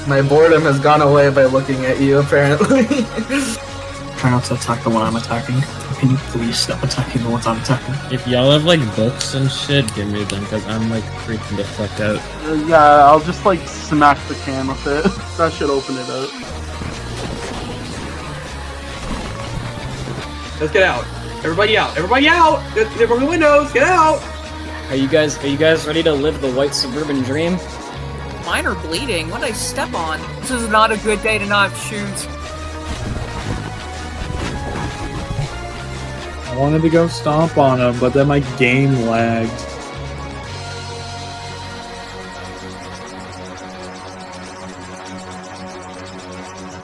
My boredom has gone away by looking at you, apparently. Try not to attack the one I'm attacking. Can you please stop attacking the ones I'm attacking? If y'all have like books and shit, give me them, because I'm like freaking the fuck out. Yeah, I'll just like smack the can with it. That should open it up. Let's get out. Everybody out. Everybody out. They're from the windows. Get out. Are you guys ready to live the white suburban dream? Mine are bleeding. What did I step on? This is not a good day to not have shoes. I wanted to go stomp on him, but then my game lagged.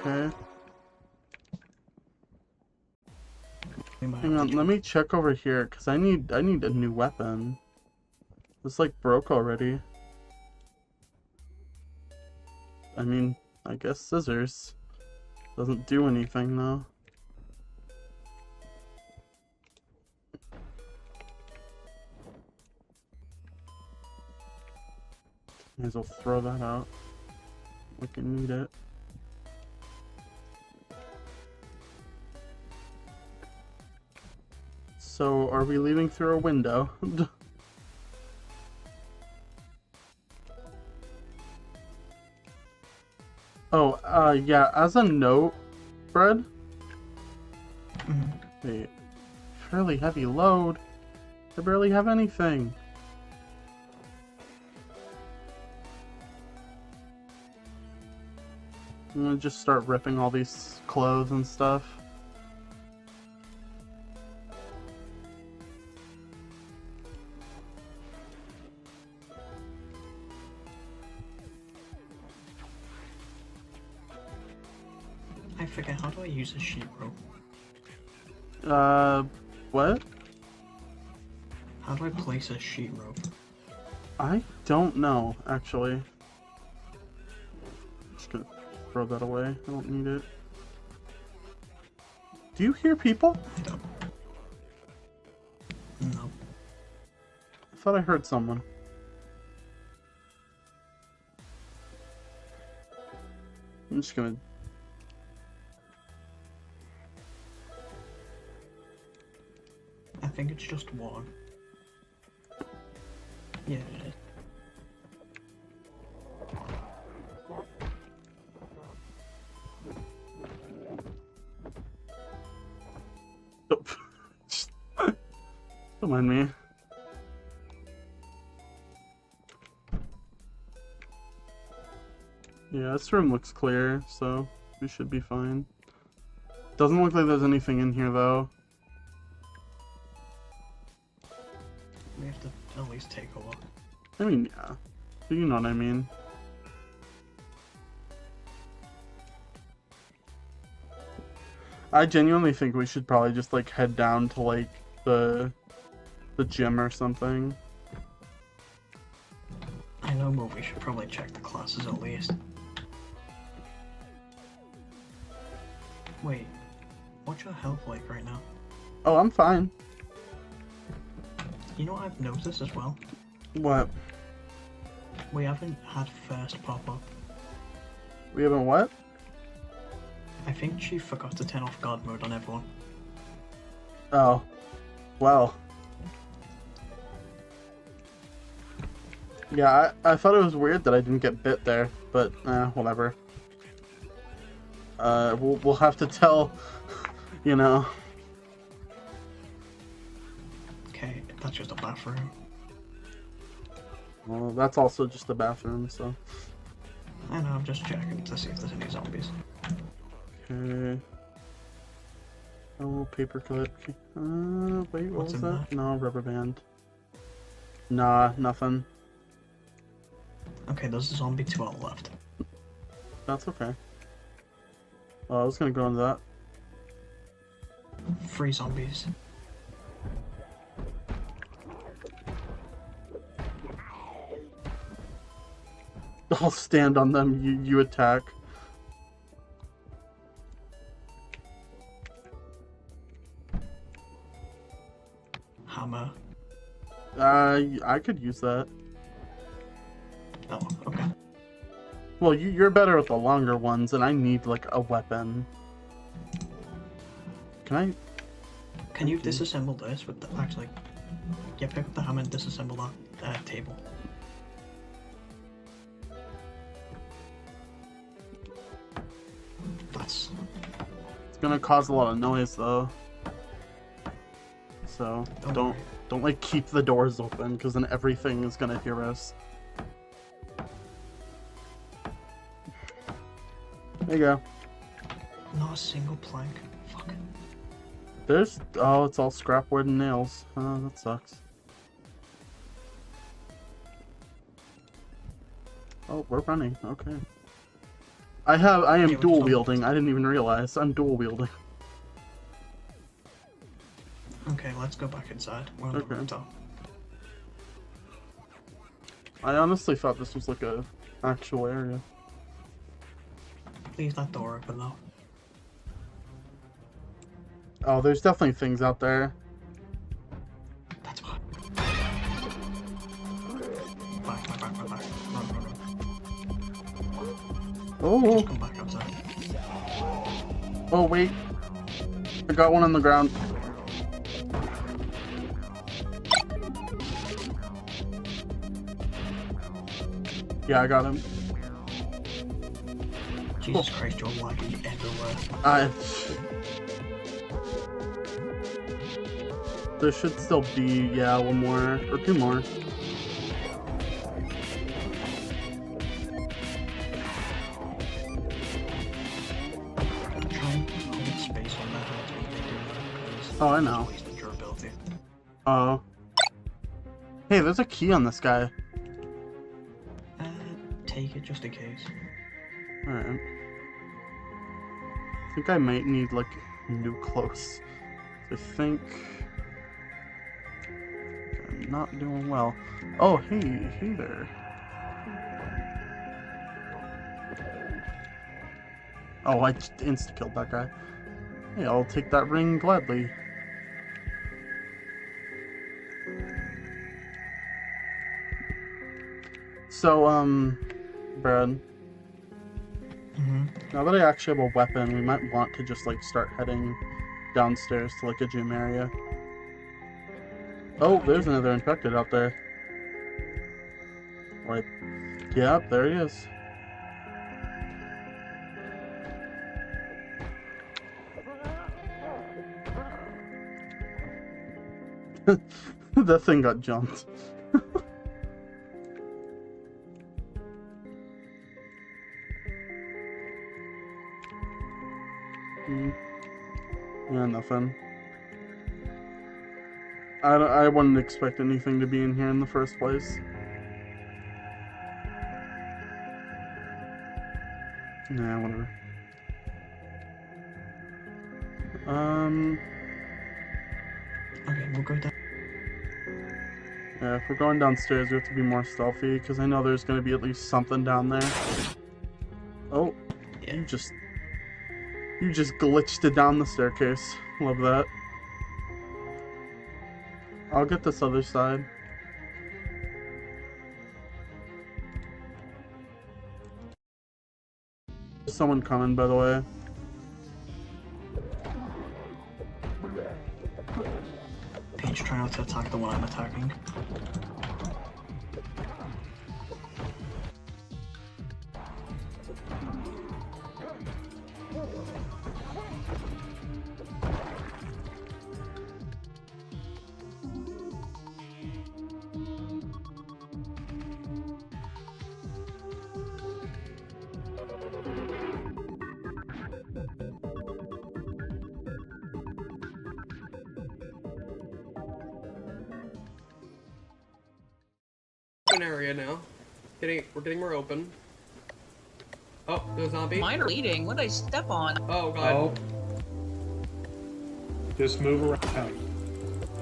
Okay. Hang on, let me check over here, cause I need a new weapon. This like broke already. I mean, I guess scissors. Doesn't do anything though. Might as well throw that out. Like I need it. So, are we leaving through a window? Oh, yeah, as a note, Fred? Wait, fairly heavy load. I barely have anything. I'm gonna just start ripping all these clothes and stuff. I forget, how do I use a sheet rope? What? How do I place a sheet rope? I don't know, actually. Just gonna throw that away. I don't need it. Do you hear people? I don't. No. I thought I heard someone. I'm just gonna... I think it's just one. Yeah, it is. Don't mind me. Yeah, this room looks clear, so we should be fine. Doesn't look like there's anything in here, though. We have to at least take a look. I mean, yeah. But you know what I mean. I genuinely think we should probably just, like, head down to, like, the gym or something. I know, but we should probably check the classes at least. Wait, what's your health like right now? Oh, I'm fine. You know what I've noticed as well? What? We haven't had first pop up. We haven't what? I think she forgot to turn off guard mode on everyone. Oh. Well. Yeah, I thought it was weird that I didn't get bit there, but whatever. We'll have to tell, you know. Okay, that's just a bathroom. Well, that's also just a bathroom, so. I know, I'm just checking to see if there's any zombies. Okay. Oh, paperclip. Wait, what What's was in that? that? No, rubber band. Nah, nothing. Okay, there's a zombie to our left. That's okay. Oh, I was gonna go into that. 3 zombies. I'll stand on them, you attack. Hammer. I could use that. Oh, okay. Well, you're better with the longer ones, and I need like a weapon. Can you disassemble this with the actually? Yeah, pick up the hammer and disassemble that table. That's. It's gonna cause a lot of noise though. So don't like keep the doors open, because then everything is gonna hear us. There you go. Not a single plank. Fuck. There's it's all scrap wood and nails. Oh, that sucks. Oh, we're running. Okay. I am dual wielding. I didn't even realize I'm dual wielding. Okay, let's go back inside. We're on the rooftop. I honestly thought this was like a actual area. Leave that door open though. Oh, there's definitely things out there. That's fine. Back. Run. Oh. Just come back outside. Oh wait. I got one on the ground. Yeah, I got him. Jesus Christ, you're lagging everywhere. There should still be, yeah, one more, or two more. Try and hold space on that as we do that. Oh, I know. Waste the durability. Oh. Hey, there's a key on this guy. Take it just in case. Alright. I think I might need, like, new clothes. I think I'm not doing well. Oh, hey there. Oh, I just insta-killed that guy. Hey, I'll take that ring gladly. So, Brad. Now that I actually have a weapon, we might want to just, like, start heading downstairs to, like, a gym area. Oh, there's another infected out there. Like, yeah, there he is. That thing got jumped. Yeah, nothing. I wouldn't expect anything to be in here in the first place. Nah, whatever. Okay, we'll go down. Yeah, if we're going downstairs, we have to be more stealthy, because I know there's going to be at least something down there. Oh, yeah. You just glitched it down the staircase. Love that. I'll get this other side. There's someone coming, by the way. Paige, try not to attack the one I'm attacking. Area now. We're getting more open. Oh, there's a zombie. Mine are bleeding. What did I step on? Oh god. Oh. Just move around.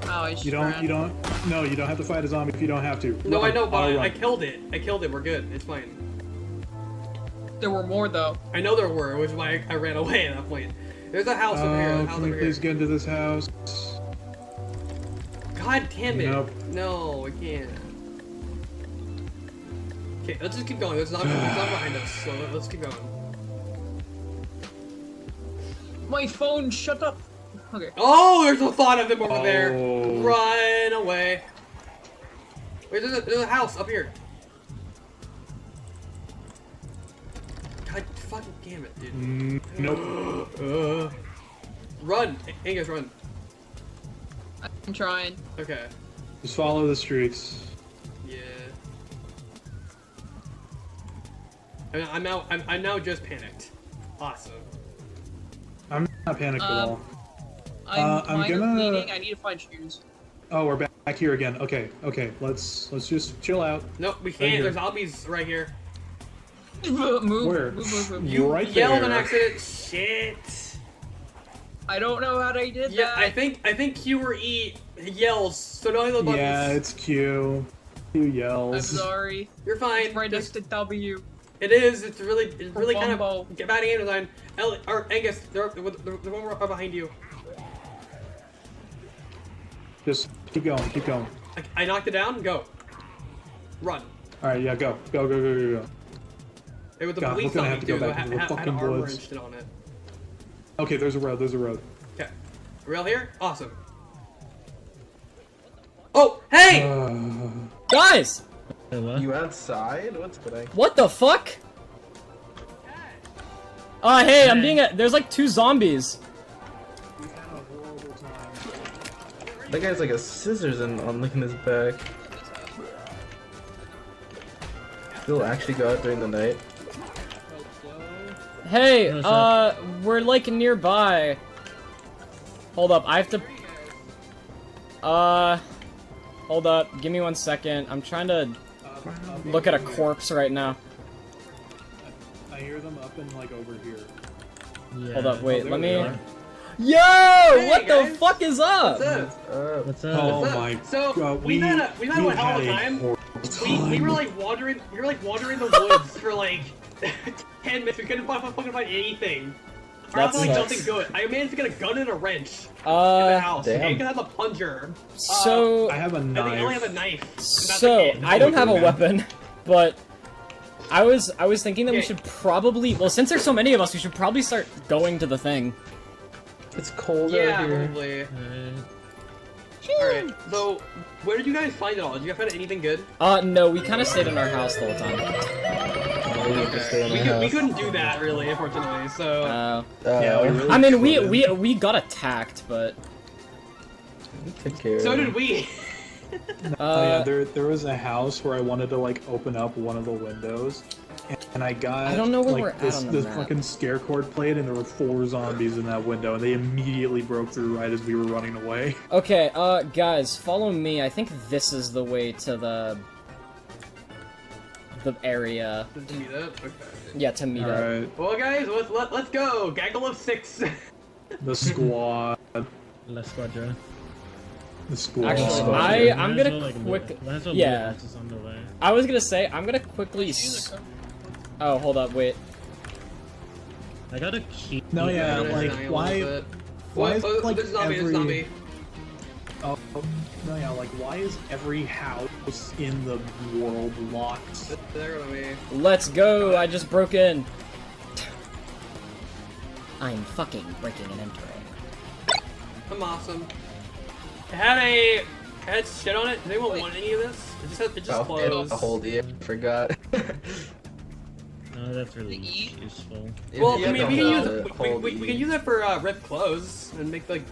Oh, I You don't have to fight a zombie if you don't have to. No, Run. I know, but I'll I run. killed it. I killed it. We're good. It's fine. There were more though. I know there were, which is why I ran away at that point. There's a house over here. Can we please get into this house? God damn it. Nope. No, I can't. Okay, let's just keep going. There's not behind us, so let's keep going. My phone, shut up. Okay. Oh, there's a lot of them over there. Oh. Run away. Wait, there's a house up here. God fucking damn it, dude. Nope. Run, Angus, run. I'm trying. Okay. Just follow the streets. Yeah. I'm now just panicked. Awesome. I'm not panicked at all. I'm I'm gonna- bleeding. I need to find shoes. Oh, we're back here again. Okay, let's just chill out. Nope, we Right can't. here. There's zombies right here. Move. Where? Move. You Right yelled there. on accident. Shit. I don't know how they did Yeah, that. I think Q or E yells. So don't hit the buttons. Yeah, it's Q. Q I'm yells. sorry. You're fine. It's right next Just, to W. it is. It's really kind Bumbo. of bad game design. Or Angus, they're one more behind you. Just keep going, keep going. I knocked it down. Go. Run. All right, yeah, go. It was the God, police we're gonna on have me to go too. So back into the had fucking armor woods. and shit on it. Okay, there's a road. Okay. Are we all here? Awesome. Oh, hey! Guys! You outside? What's going on? What the fuck? Hey, I'm being there's like 2 zombies. That guy's like a scissors on looking his back. He'll actually go out during the night. Hey, we're like nearby. Hold up, I have to... hold up, give me 1 second. I'm trying to look at a corpse right now. I hear them up and like over here. Yeah. Hold up, wait, there let they me... are. Yo! What guys. the fuck is up? What's up? What's up? Oh What's up? my So, god, we've had a hell of a time. We were like wandering the woods for like 10 minutes. We couldn't fucking find anything. Or That like sucks. something good. I managed to get a gun and a wrench in the house. damn. And you can have a plunger. So... I have a I think I only have a knife. knife. and that's So, it. I don't have a man. weapon, but I was thinking that we Okay. should probably, well, since there's so many of us, we should probably start going to the thing. It's cold Yeah, out here. probably. Alright, so where did you guys find it all? Did you guys find anything good? No, we kind of stayed in our house the whole time. We have to stay in We, the could, we house. couldn't do that really, unfortunately. So Yeah, we really I mean, couldn't. we got attacked, but took care so of did it. we. Oh yeah, there was a house where I wanted to like open up one of the windows, and I got I don't know where like we're at this on the this map. fucking scare cord played, and there were 4 zombies in that window, and they immediately broke through right as we were running away. okay, guys, follow me. I think this is the way to the area. Did you meet up? Okay. Yeah, to meet All up. right, Well, guys, let's go. Gaggle of 6. the squad, La Squadra. the squad. Actually, I'm Might as gonna well, like, quick. might as well Yeah. move, it's on the way. I was gonna say I'm gonna quickly. Oh, hold up, wait. I got a key. No, yeah, Dying like a little why? bit. Why is Oh, like there's a zombie, there's a every? zombie. Oh, no, yeah, like why is every house in the world locked? They're gonna be. Let's go. I just broke in. I'm fucking breaking and entering. I'm awesome. It had shit on it. Does anyone want any of this? It just Oh, closed. a whole day. Forgot. Oh, that's really Eat. useful. Well, If I you mean, don't we can know use the it. whole We can use it for ripped clothes and make like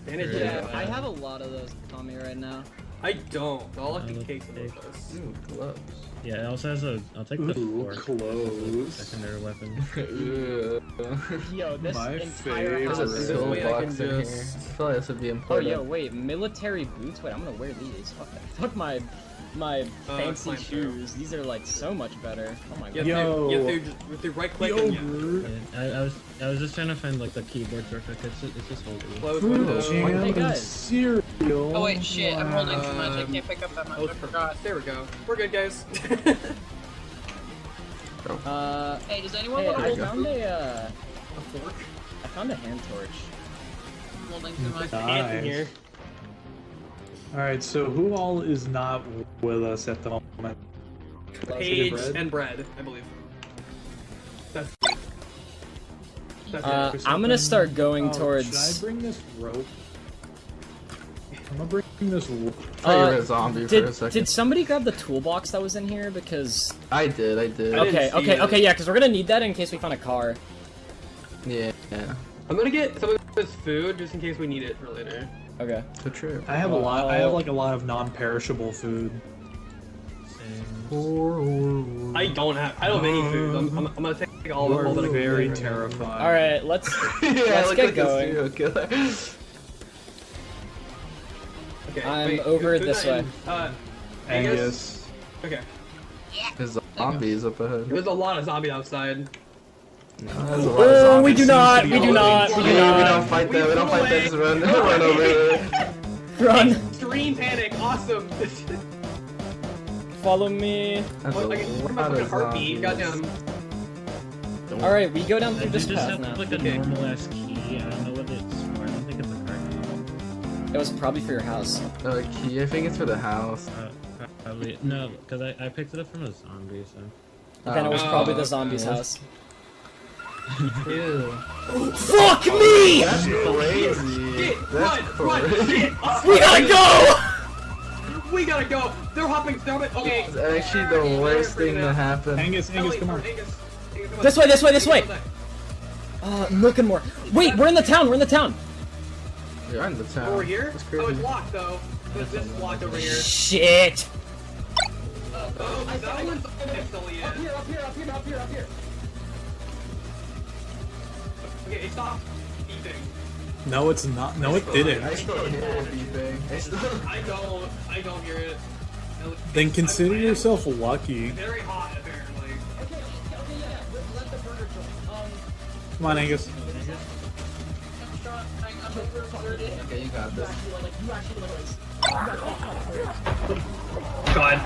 bandages. Yeah, I have a lot of those on me right now. I don't. I'll let the look cakes of big. those. Ooh, gloves. Yeah, it also has a. I'll take the Ooh, fork. clothes. Secondary weapon. Yo, this My entire house favorite. There's a is This way I pillbox can in here. I just- feel like this would be Oh, important. yo, wait, military boots? Wait, I'm gonna wear these. Fuck that. Fuck my fancy climb through. shoes. These are like so much better. Oh my You god. Yo. have to right click and yeah. Yogurt. Yeah, I was just trying to find like the keyboard shortcut. It's just holding. Close Fruit window. jam Hey, and guys. cereal. Oh wait, shit, I'm holding too much. I Um, can't pick up that much. Oh, I forgot. there we go. We're good, guys. Hey, does anyone Hey, want to I hold found food? a I found a hand torch. I'm holding too much. Ant in here. Alright, so who all is not with us at the moment? page, bread? and bread, I believe. That's it. I'm gonna start going Oh, towards. Should I bring this rope? I'm gonna bring this rope. I thought you were a zombie for a second. Did somebody grab the toolbox that was in here? Because I did. I okay, didn't see it. yeah, because we're gonna need that in case we find a car. Yeah. I'm gonna get some of this food just in case we need it for later. Okay. So true. I have a lot. I have like a lot of non-perishable food. I don't have any food. I'm gonna take all You are that I can very get. terrifying. All right, let's Yeah, let's look get like going. a serial killer. Okay, I'm wait, over who's this that way. in? Angus. Okay. There's zombies up ahead. There's a lot of zombies outside. No, there's a lot of Oh, zombies. we do not, we do not, we do We don't not. fight them. We don't fight them. Just run, run over there. Run. Extreme panic. Awesome. Follow me. That's a I can hear my lot fucking of heartbeat. zombies. Goddamn. All right, we go down through You this just path have now. like a Okay. normal ass key. I don't know what it's for. I don't think it's a car key. It was probably for your house. Key. I think it's for the house. Probably no, because I picked it up from a zombie. So Then it was Oh, probably the okay. zombie's house. Ew. Fuck me! That's crazy. Get, That's run, crazy. get. We gotta go! We gotta go. They're hopping. Okay. It's actually the worst thing to happen. Angus, come on. Angus, come on. This way, this way, this way! I'm looking more. Wait, we're in the town, we're in the town! You're in the town. Over here? That's Oh, crazy. it's locked though. This is locked over here. Shit! Oh, that one's actually Up here, up here, up here, up here, up here. Okay, it stopped beeping. No, it's not. No, it didn't. I still hear it beeping. I don't hear it. Then consider yourself lucky. Very hot, apparently. Okay, yeah, let the burger join. Come on, Angus. Okay, you got this. God.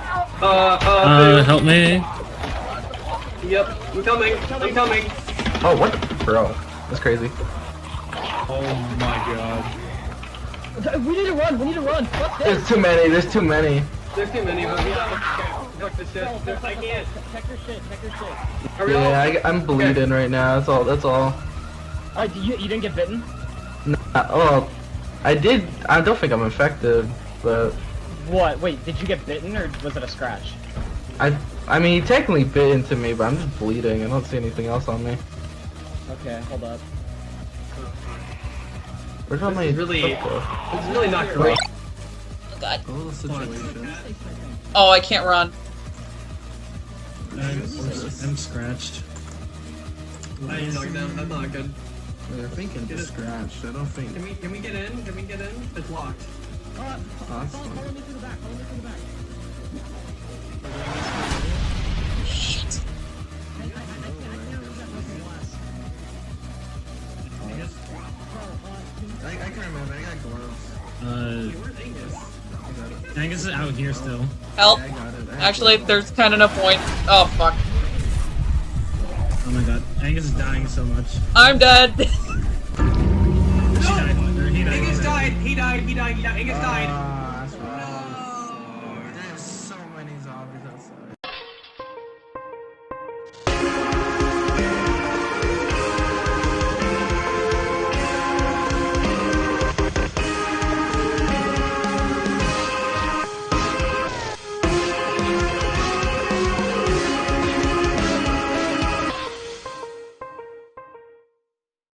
help me. Yep, I'm coming. I'm coming. Oh, what the? Bro, that's crazy. Oh my god. We need to run, we need to run! Fuck this! There's too many. There's too many. There's too many, but yeah. Fuck this shit. I can't. Check your shit, check your shit. Are we all? Yeah, I'm bleeding right now. That's all. That's all. You didn't get bitten? Oh, I did. I don't think I'm infected, but What? Wait, did you get bitten or was it a scratch? I mean, he technically bit into me, but I'm just bleeding. I don't see anything else on me. Okay, hold up. Where's all my This is really not great. Oh god. A little situation. Oh, I can't run. I'm scratched. I knocked down. That's not good. They're thinking Get it. scratched. I don't think. Can we get in? Can we get in? It's locked. Awesome. Shit. I can remember. I got gloves. Angus is out here still. Help. I got it. Actually, there's kind of no point. Oh, fuck. Oh my god, Angus is dying so much. I'm dead. She died. Or he died. Angus died. He died. Angus died.